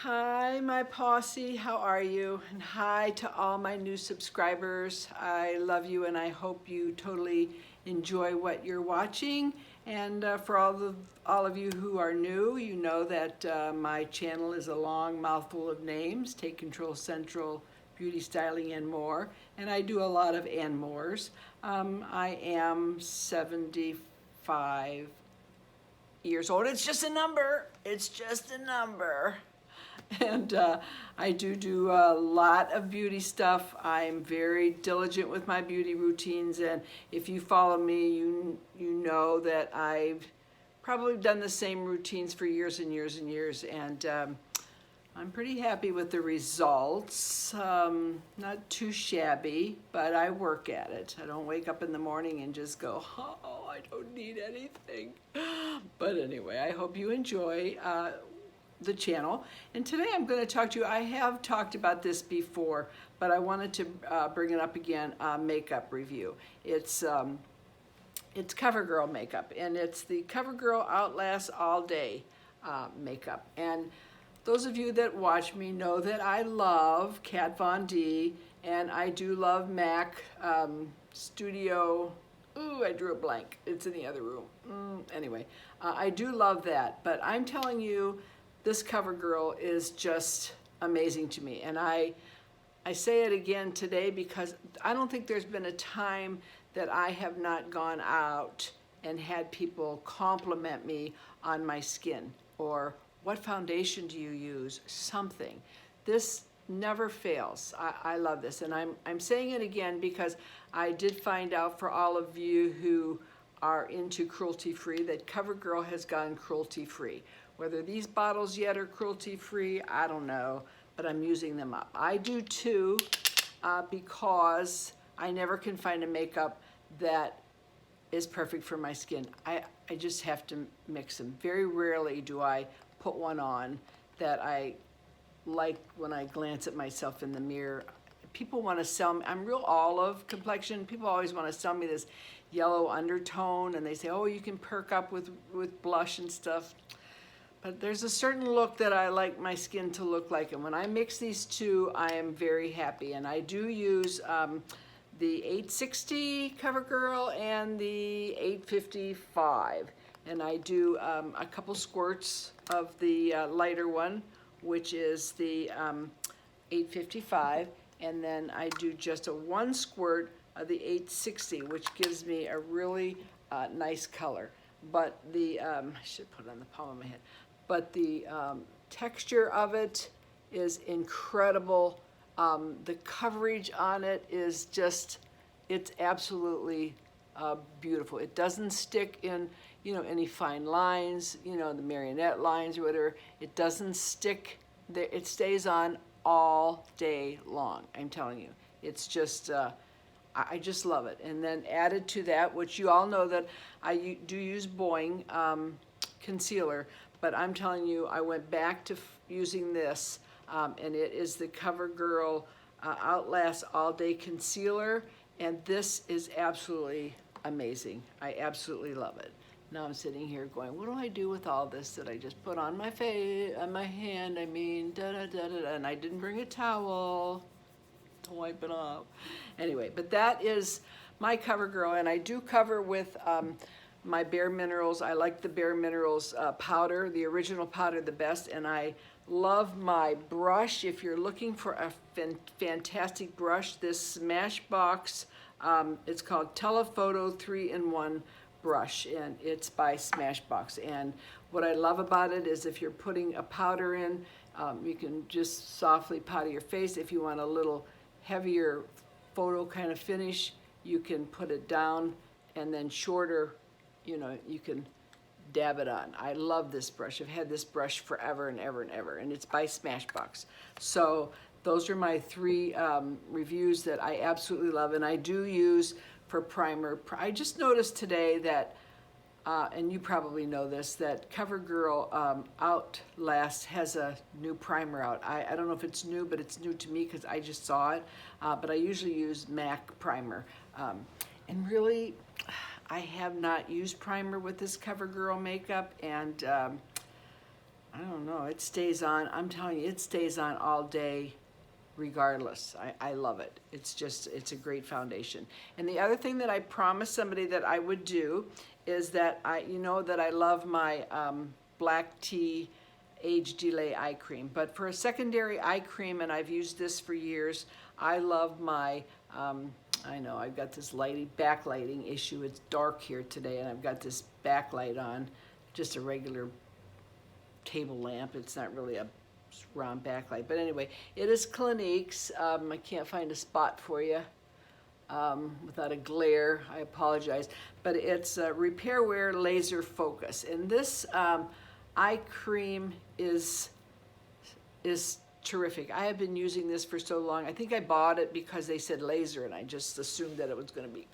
Hi, my posse, how are you? And hi to all my new subscribers. I love you and I hope you totally enjoy what you're watching. And for all of you who are new, you know that my channel is a long mouthful of names, Take Control Central, Beauty Styling and More. And I do a lot of and mores. I am 75 years old. It's just a number. It's just a number. And I do a lot of beauty stuff. I'm very diligent with my beauty routines, and if you follow me, you know that I've probably done the same routines for years and years and years, and I'm pretty happy with the results. Not too shabby, but I work at it. I don't wake up in the morning and just go, oh, I don't need anything. But anyway, I hope you enjoy the channel. And today I'm going to talk to you, I have talked about this before, but I wanted to bring it up again, makeup review. It's CoverGirl makeup, and it's the CoverGirl Outlast All Day makeup. And those of you that watch me know that I love Kat Von D, and I do love MAC Studio. Ooh, I drew a blank. It's in the other room. Anyway, I do love that, but I'm telling you, this CoverGirl is just amazing to me. And I say it again today because I don't think there's been a time that I have not gone out and had people compliment me on my skin or what foundation do you use, something. This never fails. I love this, and I'm saying it again because I did find out, for all of you who are into cruelty-free, that CoverGirl has gone cruelty-free. Whether these bottles yet are cruelty-free, I don't know, but I'm using them up. I do too, because I never can find a makeup that is perfect for my skin. I just have to mix them. Very rarely do I put one on that I like when I glance at myself in the mirror. People want to sell me, I'm real olive complexion. People always want to sell me this yellow undertone, and they say, oh, you can perk up with blush and stuff. But there's a certain look that I like my skin to look like, and when I mix these two, I am very happy. And I do use the 860 CoverGirl and the 855. And I do a couple squirts of the lighter one, which is the 855, and then I do just a one squirt of the 860, which gives me a really nice color. But the, I should put it on the palm of my head, but the texture of it is incredible. The coverage on it is just, it's absolutely beautiful. It doesn't stick in, any fine lines, the marionette lines or whatever. It doesn't stick there. It stays on all day long. I'm telling you, it's just, I just love it. And then added to that, which you all know that I do use Boing concealer, but I'm telling you, I went back to using this, and it is the CoverGirl Outlast All Day Concealer, and this is absolutely amazing. I absolutely love it. Now I'm sitting here going, what do I do with all this that I just put on my face, on my hand, and I didn't bring a towel to wipe it off. Anyway, but that is my CoverGirl, and I do cover with my Bare Minerals. I like the Bare Minerals powder, the original powder the best, and I love my brush. If you're looking for a fantastic brush, this Smashbox, it's called Telephoto 3-in-1 brush, and it's by Smashbox. And what I love about it is if you're putting a powder in, you can just softly powder your face. If you want a little heavier photo kind of finish, you can put it down, and then shorter, you can dab it on. I love this brush. I've had this brush forever and ever and ever, and it's by Smashbox. So those are my three reviews that I absolutely love, and I do use for primer. I just noticed today that, and you probably know this, that CoverGirl Outlast has a new primer out. I don't know if it's new, but it's new to me because I just saw it. But I usually use MAC primer. And really, I have not used primer with this CoverGirl makeup, and I don't know, it stays on. I'm telling you, it stays on all day regardless. I love it. It's a great foundation. And the other thing that I promised somebody that I would do is that you know that I love my black tea age delay eye cream. But for a secondary eye cream, and I've used this for years, I love my, I know I've got this backlighting issue. It's dark here today and I've got this backlight on, just a regular table lamp. It's not really a round backlight, but anyway, it is Clinique's. I can't find a spot for you without a glare. I apologize, but it's Repair Wear Laser Focus, and this eye cream is terrific. I have been using this for so long. I think I bought it because they said laser, and I just assumed that it was going to be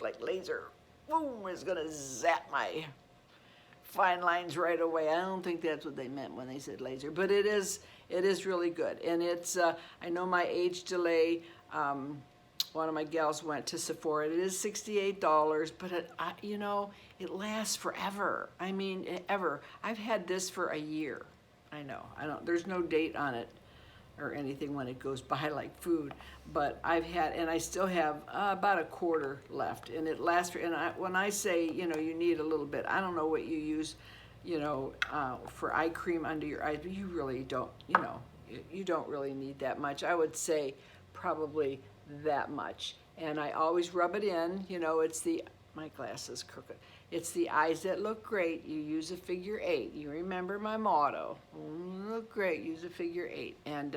like laser. Boom! It's going to zap my fine lines right away. I don't think that's what they meant when they said laser, but it is really good. And it's I know my age delay, one of my gals went to Sephora. It is $68, but you know, it lasts forever. I mean, ever. I've had this for a year. I know. There's no date on it or anything when it goes by like food, but I've had, and I still have about a quarter left, and it lasts for, and when I say, you know, you need a little bit, I don't know what you use, you know, for eye cream under your eyes, but you really don't, you know, you don't really need that much. I would say probably that much, and I always rub it in, you know, my glass is crooked. It's the eyes that look great. You use a figure 8. You remember my motto. Look great, use a figure 8. And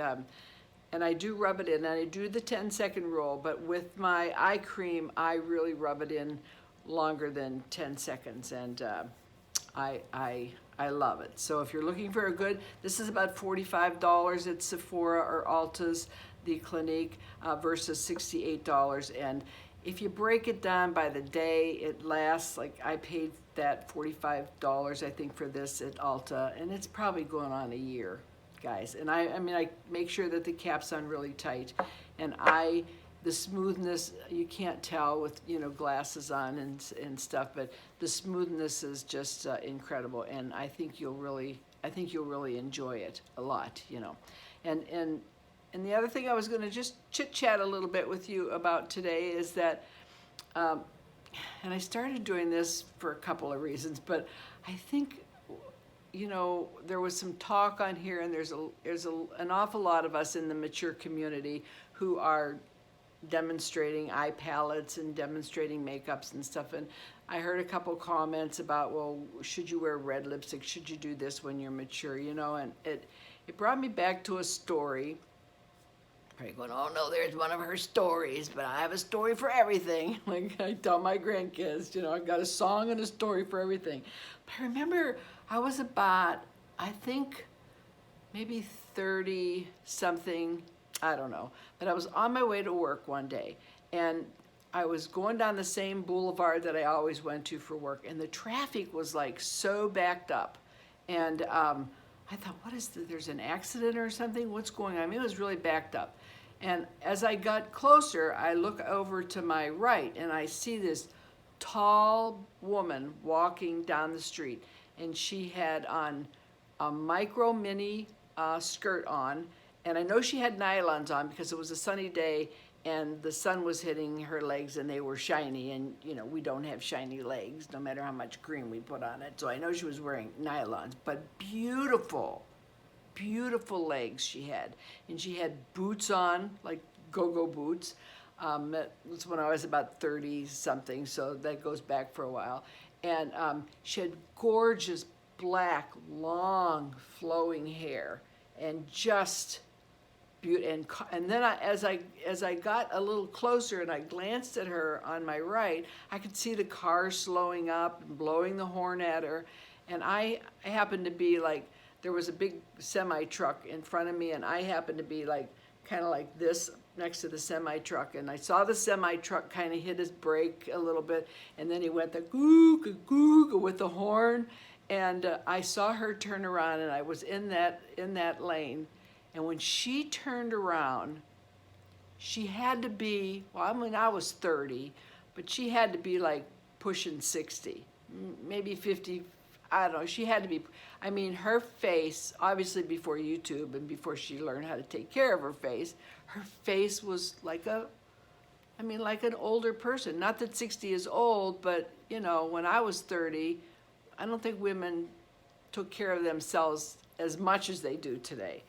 I do rub it in, and I do the 10-second roll, but with my eye cream, I really rub it in longer than 10 seconds, and I love it. So if you're looking for a good, this is about $45 at Sephora or Ulta's, the Clinique, versus $68, and if you break it down by the day, it lasts, like I paid that $45, I think, for this at Ulta, and it's probably going on a year, guys. And I mean, I make sure that the cap's on really tight, and the smoothness, you can't tell with, you know, glasses on and stuff, but the smoothness is just incredible, and I think you'll really enjoy it a lot, you know. And the other thing I was going to just chit-chat a little bit with you about today is that, and I started doing this for a couple of reasons, but I think, you know, there was some talk on here, and there's an awful lot of us in the mature community who are demonstrating eye palettes and demonstrating makeups and stuff, and I heard a couple comments about, well, should you wear red lipstick? Should you do this when you're mature? You know, and it brought me back to a story. Probably going, oh no, there's one of her stories, but I have a story for everything. Like I tell my grandkids, you know, I've got a song and a story for everything. But I remember I was about, I think, maybe 30 something, I don't know. But I was on my way to work one day, and I was going down the same boulevard that I always went to for work, and the traffic was like so backed up. And I thought, there's an accident or something? What's going on? I mean, it was really backed up. And as I got closer, I look over to my right, and I see this tall woman walking down the street, and she had on a micro mini skirt on, and I know she had nylons on because it was a sunny day, and the sun was hitting her legs, and they were shiny, and you know, we don't have shiny legs no matter how much cream we put on it, so I know she was wearing nylons, but beautiful legs she had. And she had boots on, like go-go boots. That was when I was about 30 something, so that goes back for a while. And she had gorgeous black long flowing hair, and just and then as I got a little closer and I glanced at her on my right, I could see the car slowing up and blowing the horn at her, and I happened to be like, there was a big semi truck in front of me, and I happened to be like kind of like this next to the semi truck, and I saw the semi truck kind of hit his brake a little bit, and then he went the goo with the horn, and I saw her turn around, and I was in that lane. And when she turned around, she had to be, well, I mean, I was 30, but she had to be like pushing 60, maybe 50. I don't know, she had to be, I mean, her face, obviously before YouTube and before she learned how to take care of her face was like a, I mean, like an older person. Not that 60 is old, but, you know, when I was 30, I don't think women took care of themselves as much as they do today.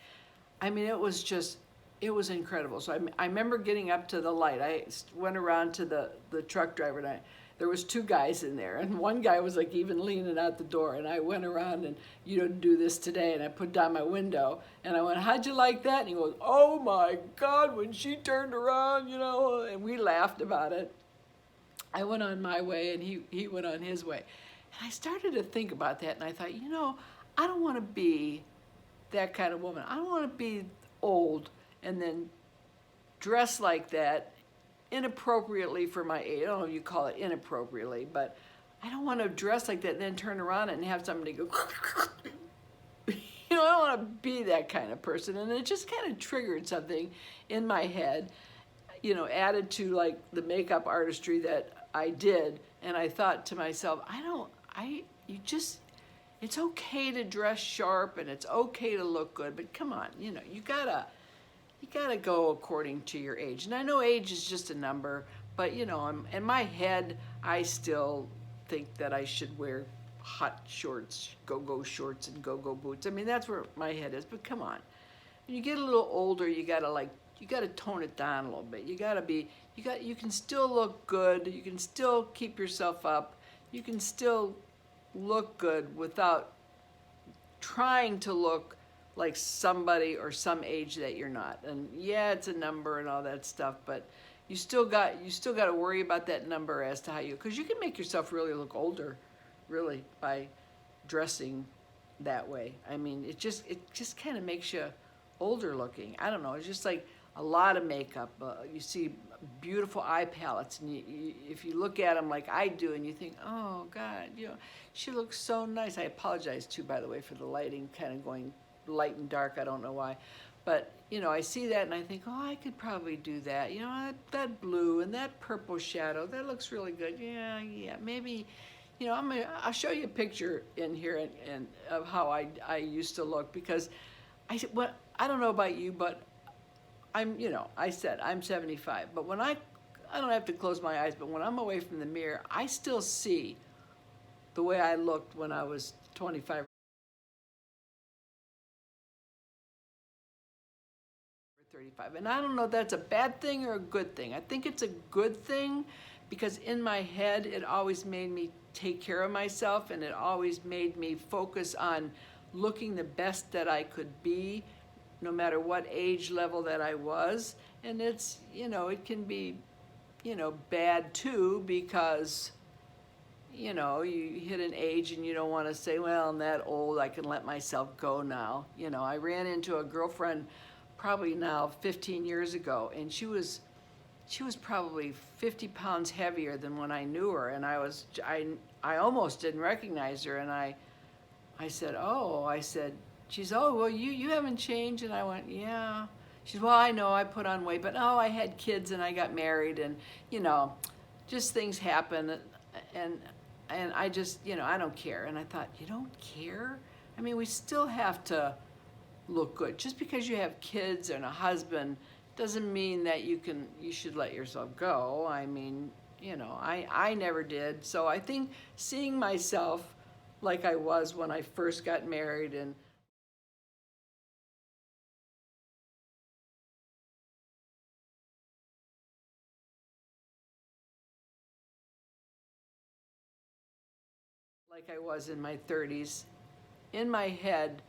I mean, it was just, it was incredible. So I remember getting up to the light. I went around to the truck driver, and there was two guys in there, and one guy was like even leaning out the door, and I went around and, you don't do this today, and I put down my window, and I went, how'd you like that? And he goes, oh my God, when she turned around, you know, and we laughed about it. I went on my way, and he went on his way. And I started to think about that, and I thought, you know, I don't want to be that kind of woman. I don't want to be old and then dress like that inappropriately for my age. I don't know if you call it inappropriately, but I don't want to dress like that and then turn around and have somebody go, you know, I don't want to be that kind of person. And it just kind of triggered something in my head, you know, added to like the makeup artistry that I did. And I thought to myself, it's okay to dress sharp and it's okay to look good, but come on, you know, you gotta go according to your age. And I know age is just a number, but you know, in my head, I still think that I should wear hot shorts, go-go shorts and go-go boots. I mean, that's where my head is, but come on. When you get a little older, you gotta tone it down a little bit. You can still look good, you can still keep yourself up, you can still look good without trying to look like somebody or some age that you're not. And yeah, it's a number and all that stuff, but you still got to worry about that number as to how you, because you can make yourself really look older, really, by dressing that way. I mean, it just kind of makes you older looking. I don't know. It's just like a lot of makeup. You see beautiful eye palettes, and if you look at them like I do, and you think, oh God, you know, she looks so nice. I apologize too, by the way, for the lighting kind of going light and dark. I don't know why, but you know, I see that and I think, oh, I could probably do that. You know, that blue and that purple shadow, that looks really good. Yeah, maybe. You know, I'll show you a picture in here and of how I used to look, because I don't know about you, but I said I'm 75, but when I don't have to close my eyes, but when I'm away from the mirror, I still see the way I looked when I was 25 or 35. And I don't know if that's a bad thing or a good thing. I think it's a good thing, because in my head, it always made me take care of myself, and it always made me focus on looking the best that I could be, no matter what age level that I was. And it's, you know, it can be, you know, bad too, because, you know, you hit an age and you don't want to say, well, I'm that old, I can let myself go now. You know, I ran into a girlfriend probably now 15 years ago, and she was probably 50 pounds heavier than when I knew her, and I almost didn't recognize her, and I said, she's, oh, well, you haven't changed. And I went, yeah. She's, well, I know I put on weight, but oh, I had kids and I got married, and, you know, just things happen. And I just, you know, I don't care. And I thought, you don't care? I mean, we still have to look good. Just because you have kids and a husband doesn't mean that you should let yourself go. I mean, you know, I never did. So I think seeing myself like I was when I first got married, and like I was in my 30s, in my head,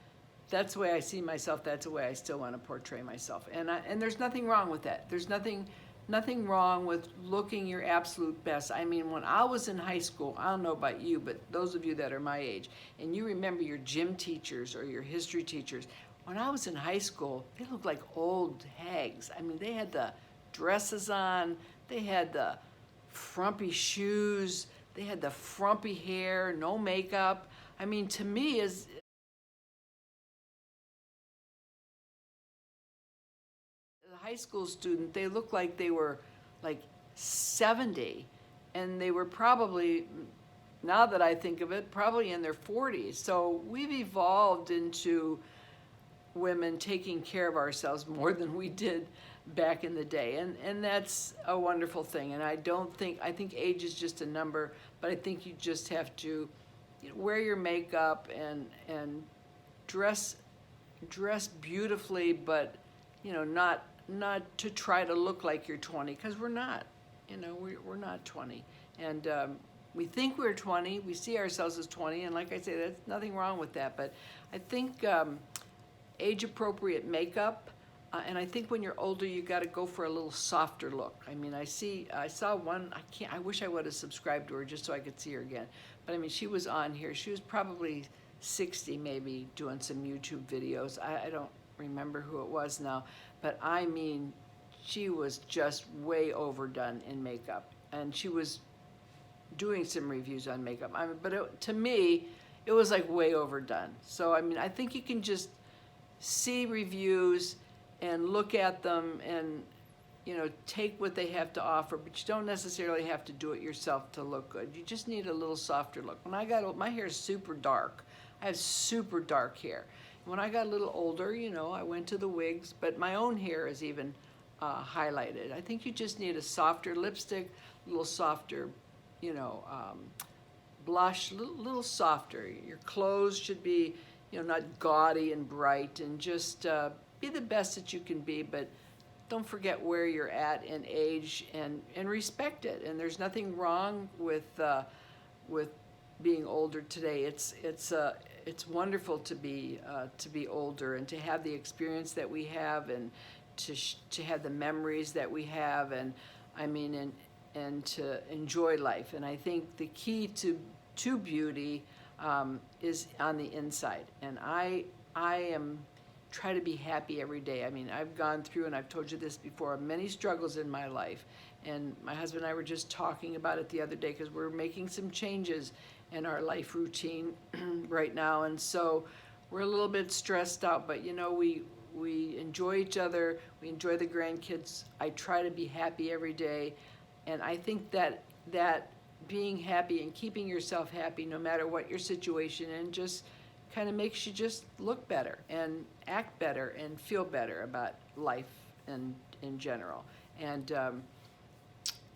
that's the way I see myself. That's the way I still want to portray myself. And there's nothing wrong with that. There's nothing wrong with looking your absolute best. I mean, when I was in high school, I don't know about you, but those of you that are my age, and you remember your gym teachers or your history teachers, when I was in high school, they looked like old hags. I mean, they had the dresses on, they had the frumpy shoes, they had the frumpy hair, no makeup. I mean, to me, as a high school student, they looked like they were like 70, and they were probably now that I think of it, probably in their 40s. So we've evolved into women taking care of ourselves more than we did back in the day. And that's a wonderful thing. And I think age is just a number, but I think you just have to, you know, wear your makeup and dress beautifully, but, you know, not to try to look like you're 20, because we're not. You know, we're not 20. And we think we're 20. We see ourselves as 20. And like I say, there's nothing wrong with that. But I think age-appropriate makeup, and I think when you're older, you got to go for a little softer look. I mean, I saw one, I wish I would have subscribed to her just so I could see her again. But I mean, she was on here. She was probably 60 maybe, doing some YouTube videos. I don't remember who it was now. But I mean, she was just way overdone in makeup. And she was doing some reviews on makeup. I mean, but to me, it was like way overdone. So, I mean, I think you can just see reviews and look at them and, you know, take what they have to offer, but you don't necessarily have to do it yourself to look good. You just need a little softer look. When I got, my hair is super dark. I have super dark hair. When I got a little older, you know, I went to the wigs, but my own hair is even highlighted. I think you just need a softer lipstick, a little softer, you know, blush, a little softer. Your clothes should be, you know, not gaudy and bright, and just be the best that you can be, but don't forget where you're at in age, and respect it. And there's nothing wrong with being older today. It's wonderful to be older and to have the experience that we have, and to have the memories that we have, and I mean, and to enjoy life. And I think the key to beauty is on the inside. And I am try to be happy every day. I mean, I've gone through, and I've told you this before, many struggles in my life. And my husband and I were just talking about it the other day, because we're making some changes in our life routine right now. And so we're a little bit stressed out, but you know, we enjoy each other. We enjoy the grandkids. I try to be happy every day. And I think that being happy and keeping yourself happy no matter what your situation, and just kind of makes you just look better and act better and feel better about life in general. And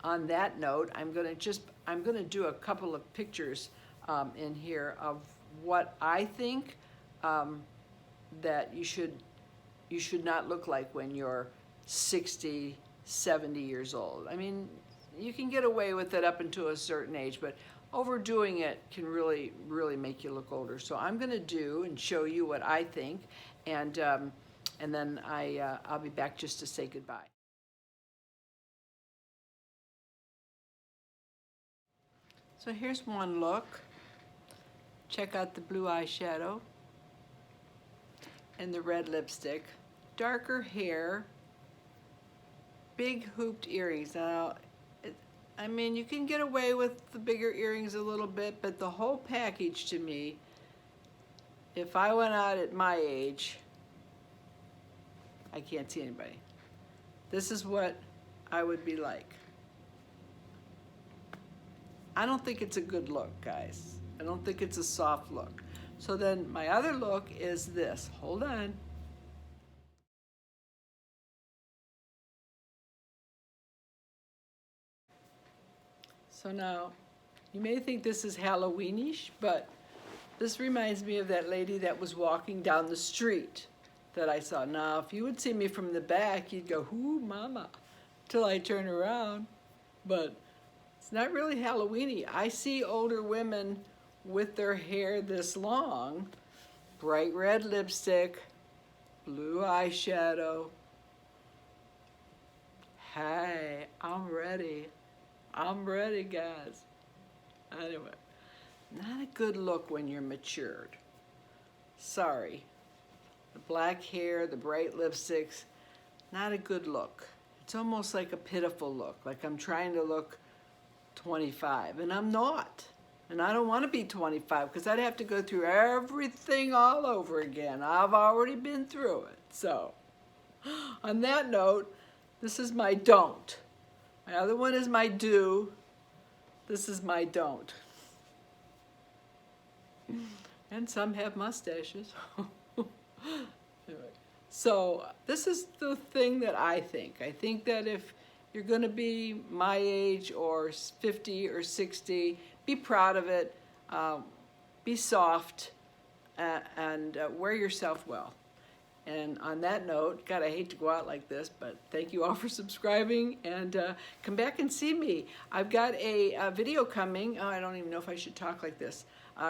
on that note, I'm gonna do a couple of pictures in here of what I think that you should not look like when you're 60, 70 years old. I mean, you can get away with it up until a certain age, but overdoing it can really, really make you look older. So I'm going to do and show you what I think, and then I'll be back just to say goodbye. So here's one look. Check out the blue eyeshadow and the red lipstick. Darker hair, big hooped earrings. Now, I mean, you can get away with the bigger earrings a little bit, but the whole package to me, if I went out at my age, I can't see anybody. This is what I would be like. I don't think it's a good look, guys. I don't think it's a soft look. So then my other look is this. Hold on. So now, you may think this is Halloweenish, but this reminds me of that lady that was walking down the street that I saw. Now, if you would see me from the back, you'd go, "Ooh, mama," till I turn around. But it's not really Halloweeny. I see older women with their hair this long, bright red lipstick, blue eyeshadow. Hey, I'm ready. I'm ready, guys. Anyway, not a good look when you're matured. Sorry. The black hair, the bright lipsticks, not a good look. It's almost like a pitiful look, like I'm trying to look 25, and I'm not. And I don't want to be 25, because I'd have to go through everything all over again. I've already been through it. So, on that note, this is my don't. My other one is my do. This is my don't. And some have mustaches. Anyway, so this is the thing that I think. I think that if you're going to be my age or 50 or 60, be proud of it, be soft, and wear yourself well. And on that note, God, I hate to go out like this, but thank you all for subscribing, and come back and see me. I've got a video coming. Oh, I don't even know if I should talk like this.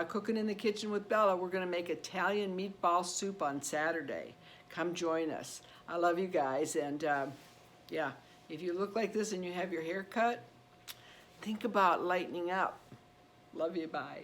Cooking in the Kitchen with Bella. We're going to make Italian meatball soup on Saturday. Come join us. I love you guys, and yeah, if you look like this and you have your hair cut, think about lightening up. Love you, bye.